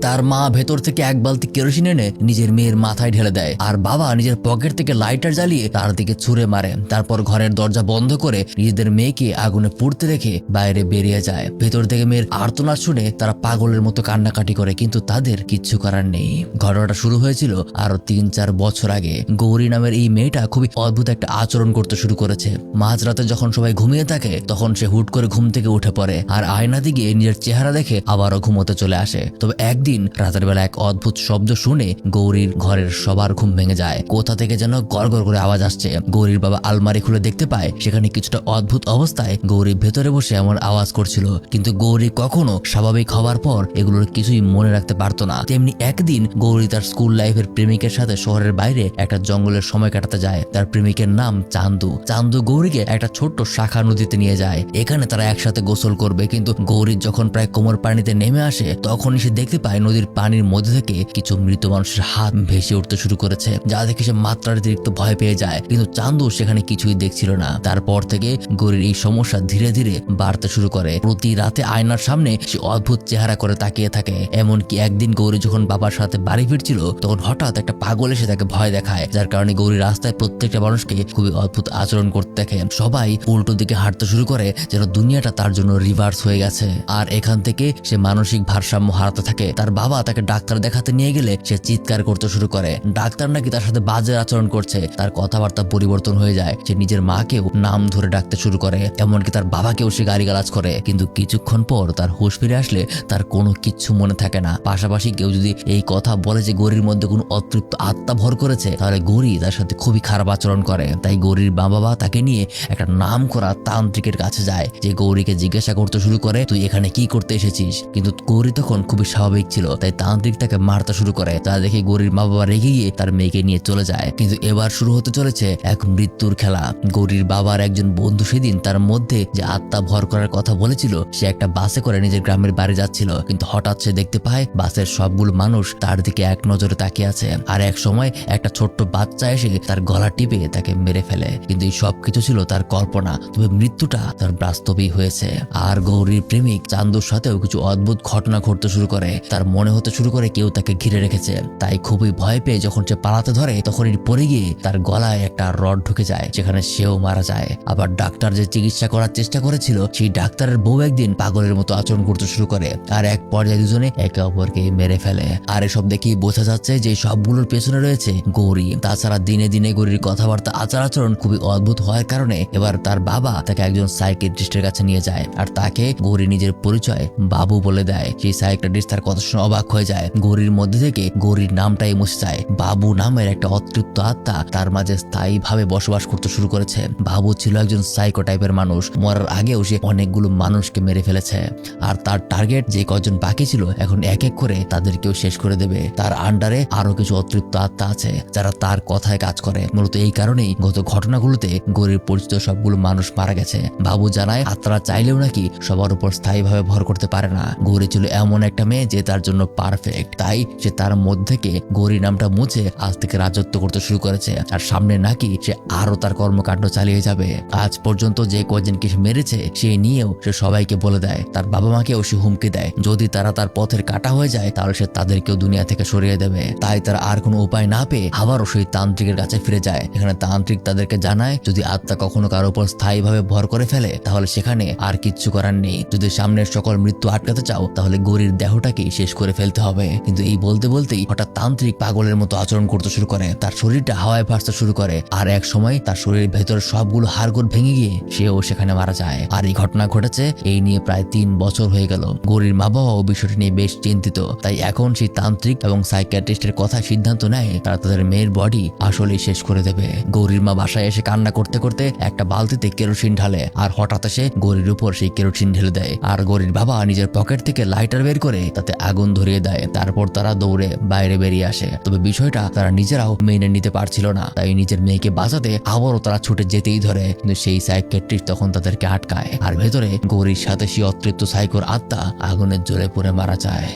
তার মা ভেতর থেকে এক বালতি কেরোসিন এনে নিজের মেয়ের মাথায় ঢেলে দেয়, আর বাবা নিজের পকেট থেকে লাইটার জ্বালিয়ে তার দিকে ছুঁড়ে মারে। তারপর ঘরের দরজা বন্ধ করে নিজেদের মেয়েকে আগুনে পুড়তে রেখে বাইরে বেরিয়ে যায়। ভেতর থেকে মেয়ের আর্তনাদ শুনে তারা পাগলের মতো কান্নাকাটি করে, কিন্তু তাদের কিচ্ছু করার নেই। ঘটনাটা শুরু হয়েছিল আরো 3-4 বছর আগে। গৌরী নামের এই মেয়েটা খুবই অদ্ভুত একটা আচরণ করতে শুরু করেছে। মাঝরাতে যখন সবাই ঘুমিয়ে থাকে তখন সে হুট করে ঘুম থেকে উঠে পড়ে আর আয়না দিকে নিজের চেহারা দেখে আবারও ঘুমোতে চলে আসে। তবে একদিন রাতের বেলা এক অদ্ভুত শব্দ শুনে গৌরীর ঘরের সবার ঘুম ভেঙে যায়। কোথা থেকে যেন গড়গড় করে আওয়াজ আসছে। গৌরীর বাবা আলমারি খুলে দেখতে পায় সেখানে কিছুটা অদ্ভুত অবস্থায় গৌরী ভেতরে বসে এমন আওয়াজ করছিল, কিন্তু গৌরী কখনো স্বাভাবিক হওয়ার পর এগুলোর কিছুই মনে রাখতে পারতো না। তেমনি একদিন গৌরী তার স্কুল লাইফের প্রেমিকের সাথে শহরের বাইরে একটা জঙ্গলের সময় কাটাতে যায়। তার প্রেমিকের নাম চান্দু। চান্দু গৌরীকে একটা ছোট্ট শাখা নদীতে নিয়ে যায়। এখানে তারা একসাথে গোসল করবে, কিন্তু গৌরী যখন প্রায় কোমর পানিতে নেমে আসে তখনই সে দেখতে পায় নদীর পানির মধ্যে থেকে কিছু মৃত মানুষের হাত ভেসে উঠতে শুরু করেছে, যা দেখে সে মাত্রাতিরিক্ত ভয় পেয়ে যায়। কিন্তু চান্দু সেখানে কিছুই দেখছিল না। তারপর থেকে গৌরীর এই সমস্যা ধীরে ধীরে বাড়তে শুরু করে। প্রতি রাতে আয়নার সামনে সে অদ্ভুত চেহারা করে তাকিয়ে থাকে। এমনকি একদিন গৌরী যখন বাবার সাথে বাড়ি ফিরছিল তখন হঠাৎ একটা পাগল এসে তাকে ভয় দেখায়, যার কারণে গৌরী রাস্তায় প্রত্যেকটা মানুষকে খুবই অদ্ভুত আচরণ করতে দেখে। সবাই উল্টো দিকে হাঁটতে শুরু করে, যেন দুনিয়াটা তার জন্য রিভার্স হয়ে গেছে। আর এখান থেকে সে মানসিক ভারসাম্য হারাতে থাকে। তার বাবা তাকে ডাক্তার দেখাতে নিয়ে গেলে সে চিৎকার করতে শুরু করে। ডাক্তার নাকি তার সাথে বাজে আচরণ করছে। তার কথাবার্তা পরিবর্তন হয়ে যায়। সে নিজের মাকেও নাম ধরে ডাকতে শুরু করে, এমনকি তার বাবাকেও সে গালিগালাজ করে। কিন্তু কিছুক্ষণ পর তার হুঁশ ফিরে আসলে তার কোনো কিচ্ছু মনে থাকে না। পাশাপাশি কেউ যদি এই কথা বলে যে গৌরীর মধ্যে কোনো অতৃপ্ত আত্মা ভর করেছে, তাহলে গৌরী তার সাথে খুবই খারাপ আচরণ করে। তাই গৌরীর মা বাবা তাকে নিয়ে একটা নাম করা তান্ত্রিকের কাছে যায়, যে গৌরীকে জিজ্ঞাসা করতে শুরু করে, তুই এখানে কি করতে এসেছিস? কিন্তু গৌরী তখন খুবই স্বাভাবিক ছিল। তাই তান্ত্রিক তাকে মারতে শুরু করে। তা দেখে গৌরীর মা বাবা রেগে গিয়ে তার মেয়েকে নিয়ে চলে যায়। কিন্তু এবার শুরু হতে চলেছে এক মৃত্যুর খেলা। গৌরীর বাবার একজন বন্ধু সেদিন তার মধ্যে যে আত্মা ভর করার কথা বলেছিল, সে একটা বাসে করে নিজের গ্রামের বাড়ি যাচ্ছিল। কিন্তু হঠাৎ সে দেখতে পায় বাসের সবগুলো মানুষ তার দিকে এক নজরে তাকিয়ে আছে। আর এক সময় একটা ছোট্ট বাচ্চা এসে তার গলা টিপে তাকে মেরে ফেলে। কিন্তু এই সবকিছু ছিল তার কল্পনা, তবে মৃত্যুটা তার বাস্তবেই হয়েছে। আর গৌরীর প্রেমিক চান্দুর সাথেও কিছু অদ্ভুত ঘটনা ঘটতে শুরু করে। তার মনে হতে শুরু করে কেউ তাকে ঘিরে রেখেছে। তাই খুবই ভয় পেয়ে যখন সে পালাতে ধরে তখনই পড়ে গিয়ে তার গলায় একটা রড ঢুকে যায়, যেখানে সেও মারা যায়। আবার ডাক্তার যে চিকিৎসা করার চেষ্টা করেছিল, সেই ডাক্তারের বউ একদিন পাগলের মতো আচরণ করতে শুরু করে। আর এক পর্যায়ে দুজনে একে অপরকে মেরে ফেলে। আর এসব দেখেই বোঝা যাচ্ছে যে সবগুলোর পেছনে রয়েছে গৌরী। তাছাড়া দিনে দিনে গৌরীর কথাবার্তা আচার আচরণ খুবই অদ্ভুত হওয়ার কারণে এবার তার বাবা তাকে একজন সাইকিয়াট্রিস্টের কাছে নিয়ে যায়। আর তাকে গৌরী নিজের পরিচয় বাবু বলে দেয়। সেই সাইকিয়াট্রিস্ট তার কথা শুনে অবাক হয়ে যায়। গৌরীর মধ্যে থেকে গৌরীর নামটাই মুছে যায়। বাবু নামের একটা অতৃপ্ত আত্মা তার মাঝে স্থায়ীভাবে বসবাস করতে শুরু করেছে। বাবু ছিল একজন সাইকো টাইপের মানুষ। মরার আগেও সে অনেকগুলো মানুষকে মেরে ফেলেছে। আর তার টার্গেট যে কজন বাকি ছিল এখন এক এক করে তাদেরকেও শেষ করে দেবে। তার আন্ডারে আরো কিছু অতৃপ্ত আত্মা আছে যারা তার কথায় কাজ করে। মূলত এই কারণেই গত ঘটনাগুলোতে গৌরীর পরিচিত সবগুলো মানুষ মারা গেছে। বাবু জানায় আত্মারা চাইলেও নাকি সবার উপর স্থায়ীভাবে ভর করতে পারে না। গৌরী ছিল এমন একটা মেয়ে যে তার জন্য পারফেক্ট। তাই সে তার মধ্যে থেকে গৌরী নামটা মুছে আজ থেকে রাজত্ব করতে শুরু করেছে। আর সামনে নাকি সে আরো তার কর্মকাণ্ড চালিয়ে যাবে। আজ পর্যন্ত যে কয়জনকে সে মেরেছে সেই নিয়েও সে সবাইকে বলে দেয়। তার বাবা মাকেও সে হুমকি দেয়, যদি তারা তার পথের কাটা হয়ে যায় তাহলে সে তাদেরকেও দুনিয়া থেকে সরিয়ে দেবে। তাই তারা আর কোনো উপায় না পেয়ে আবারও সেই তান্ত্রিকের কাছে ফিরে যায়। এখানে তান্ত্রিক তাদেরকে জানায়, যদি আত্মা কখনো কারো উপর স্থায়ীভাবে ভর করে ফেলে তাহলে সেখানে আর কিচ্ছু করার নেই। যদি সামনের সকল মৃত্যু আটকাতে চাও তাহলে গৌরীর দেহটাকেই শেষ করে ফেলতে হবে। কিন্তু এই বলতে বলতেই হঠাৎ তান্ত্রিক পাগলের মতো আচরণ করতে শুরু করে। তার শরীরটা হাওয়ায় ভাসতে শুরু করে। আর এক সময় তার শরীরের ভেতরে সবগুলো হাড়গোড় ভেঙে গিয়ে সেও সেখানে মারা যায়। আর এই ঘটনা ঘটেছে এই নিয়ে প্রায় 3 বছর হয়ে গেল। গৌরীর মা বাবাও বিষয়টি নিয়ে বেশ চিন্তিত। তাই এখন সেই তান্ত্রিক এবং সাইকিয়াট্রিস্টের কথা সিদ্ধান্ত নেয় তারা তাদের মেয়ের বডি আসলেই শেষ করে দেবে। গৌরীর মা বাসায় এসে কান্না করতে করতে একটা বালতিতে কেরোসিন ঢালে। আর হঠাৎ এসে গৌরীর উপর সেই কেরোসিন ঢেলে দেয়। আর গৌরীর বাবা নিজের পকেট থেকে লাইটার বের করে তাতে আগুন ধরিয়ে দেয়। তারপর তারা দৌড়ে বাইরে বেরিয়ে আসে। তবে বিষয়টা তারা নিজেরাও মেনে নিতে পারছিল না। তাই নিজের মেয়েকে বাঁচাতে আবারও তারা ছুটে যেতেই ধরে। কিন্তু সেই সাইকিয়াট্রিস্ট তখন তাদেরকে আটকায়। আর ভেতরে গৌরীর সাথে সেই অতৃপ্ত সাইকোর আত্মা আগুনের জ্বলে পুড়ে মারা যায়।